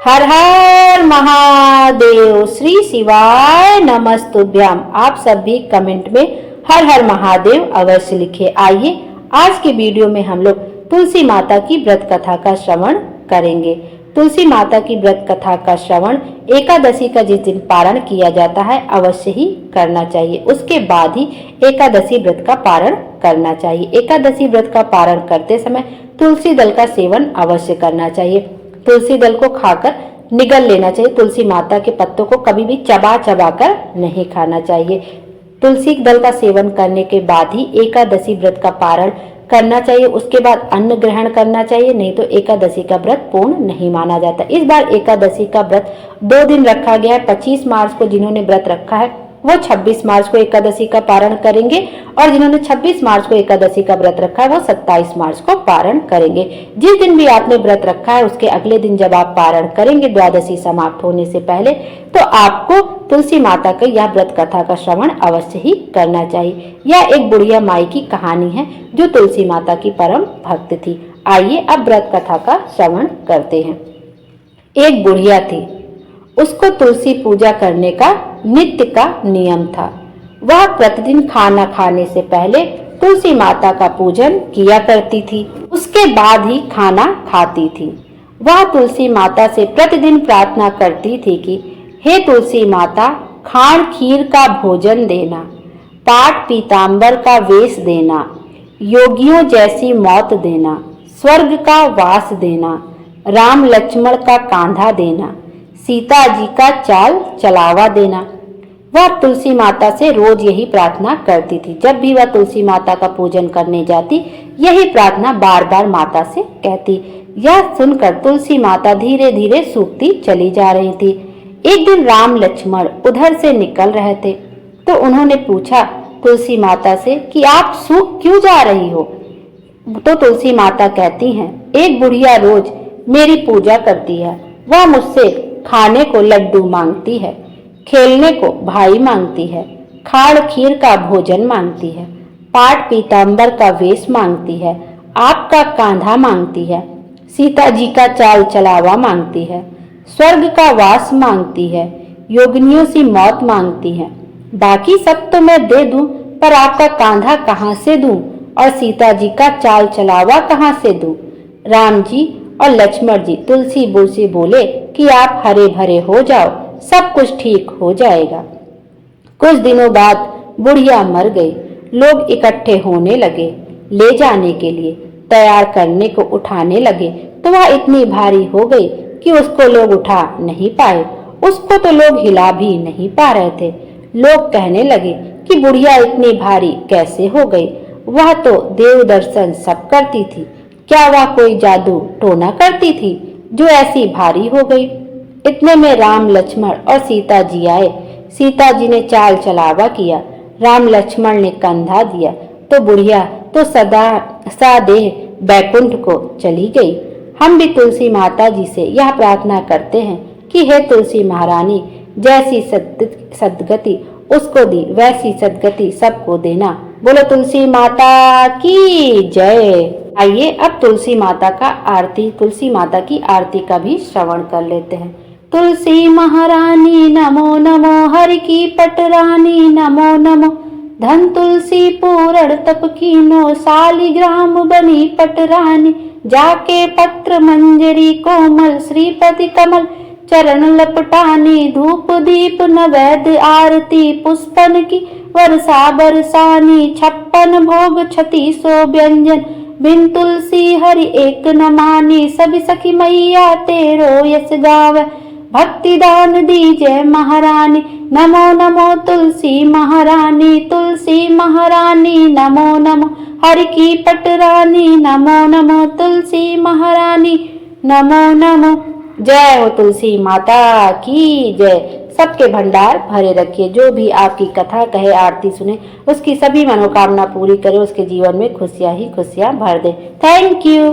हर हर महादेव। श्री शिवाय नमस्तुभ्याम। आप सब भी कमेंट में हर हर महादेव अवश्य लिखे। आइए आज की वीडियो में हम लोग तुलसी माता की व्रत कथा का श्रवण करेंगे। तुलसी माता की व्रत कथा का श्रवण एकादशी का जिस दिन पारण किया जाता है अवश्य ही करना चाहिए। उसके बाद ही एकादशी व्रत का पारण करना चाहिए। एकादशी व्रत का पारण करते समय तुलसी दल का सेवन अवश्य करना चाहिए। तुलसी दल को खाकर निगल लेना चाहिए। तुलसी माता के पत्तों को कभी भी चबा चबा कर नहीं खाना चाहिए। तुलसी दल का सेवन करने के बाद ही एकादशी व्रत का पारण करना चाहिए। उसके बाद अन्न ग्रहण करना चाहिए, नहीं तो एकादशी का व्रत पूर्ण नहीं माना जाता। इस बार एकादशी का व्रत 2 दिन रखा गया है। 25 मार्च को जिन्होंने व्रत रखा है वो 26 मार्च को एकादशी का पारण करेंगे और जिन्होंने 26 मार्च को एकादशी का व्रत रखा है वो 27 मार्च को पारण करेंगे। जिस दिन भी आपने व्रत रखा है उसके अगले दिन जब आप पारण करेंगे द्वादशी समाप्त होने से पहले, तो आपको तुलसी माता का यह व्रत कथा का श्रवण अवश्य ही करना चाहिए। यह एक बुढ़िया माई की कहानी है जो तुलसी माता की परम भक्त थी। आइए अब व्रत कथा का श्रवण करते हैं। एक बुढ़िया थी, उसको तुलसी पूजा करने का नित्य का नियम था। वह प्रतिदिन खाना खाने से पहले तुलसी माता का पूजन किया करती थी, उसके बाद ही खाना खाती थी। वह तुलसी माता से प्रतिदिन प्रार्थना करती थी कि हे तुलसी माता, खाण खीर का भोजन देना, पाट पीताम्बर का वेश देना, योगियों जैसी मौत देना, स्वर्ग का वास देना, राम लक्ष्मण का कांधा देना, सीता जी का चाल चलावा देना। वह तुलसी माता से रोज यही प्रार्थना करती थी। जब भी वह तुलसी माता का पूजन करने जाती यही प्रार्थना बार बार माता से कहती। यह सुनकर तुलसी माता धीरे धीरे सूखती चली जा रही थी। एक दिन राम लक्ष्मण उधर से निकल रहे थे तो उन्होंने पूछा तुलसी माता से कि आप सूख क्यों जा रही हो। तो तुलसी माता कहती हैं, एक बुढ़िया रोज मेरी पूजा करती है। वह मुझसे खाने को लड्डू मांगती है, खेलने को भाई मांगती है, खाड़ खीर का भोजन मांगती है, पाट पीताम्बर का वेश मांगती है, आपका कांधा मांगती है, सीता जी का चाल चलावा मांगती है, स्वर्ग का वास मांगती है, योगिनियों सी मौत मांगती है। बाकी सब तो मैं दे दूं, पर आपका कांधा कहाँ से दूं और सीता जी का चाल चलावा कहाँ से दूं। राम जी और लक्ष्मण जी तुलसी से बोले कि आप हरे भरे हो जाओ, सब कुछ ठीक हो जाएगा। कुछ दिनों बाद बुढ़िया मर गई। लोग इकट्ठे होने लगे, ले जाने के लिए तैयार करने को उठाने लगे तो वह इतनी भारी हो गई कि उसको लोग उठा नहीं पाए। उसको तो लोग हिला भी नहीं पा रहे थे। लोग कहने लगे कि बुढ़िया इतनी भारी कैसे हो गई, वह तो देव दर्शन सब करती थी, क्या वह कोई जादू टोना करती थी जो ऐसी भारी हो गई। इतने में राम लक्ष्मण और सीता जी आए। सीता जी ने चाल चलावा किया, राम लक्ष्मण ने कंधा दिया तो बुढ़िया तो सदा सादेह बैकुंठ को चली गई। हम भी तुलसी माता जी से यह प्रार्थना करते हैं कि हे तुलसी महारानी, जैसी सद्गति उसको दी वैसी सद्गति सबको देना। बोलो तुलसी माता की जय। आइए अब तुलसी माता की आरती का भी श्रवण कर लेते हैं। तुलसी महारानी नमो नमो, हरि की पटरानी नमो नमो, धन तुलसी पूरण तप कीनो, सालिग्राम बनी पटरानी, जाके पत्र मंजरी कोमल, श्रीपति कमल चरण लपटानी, धूप दीप नैवेद्य आरती पुष्पन की वर्षा बरसानी, 56 भोग 36 व्यंजन, बिन तुलसी हरि एक न मानी, सभी सखी मैया तेरो यस गावे, भक्ति दान दीजे महारानी, नमो नमो तुलसी महारानी, तुलसी महारानी नमो नमो, हरि की पटरानी नमो नमो, तुलसी महारानी नमो नमो। जय हो तुलसी माता की जय। सबके भंडार भरे रखिए। जो भी आपकी कथा कहे आरती सुने उसकी सभी मनोकामना पूरी करे, उसके जीवन में खुशियां ही खुशियां भर दे। Thank you.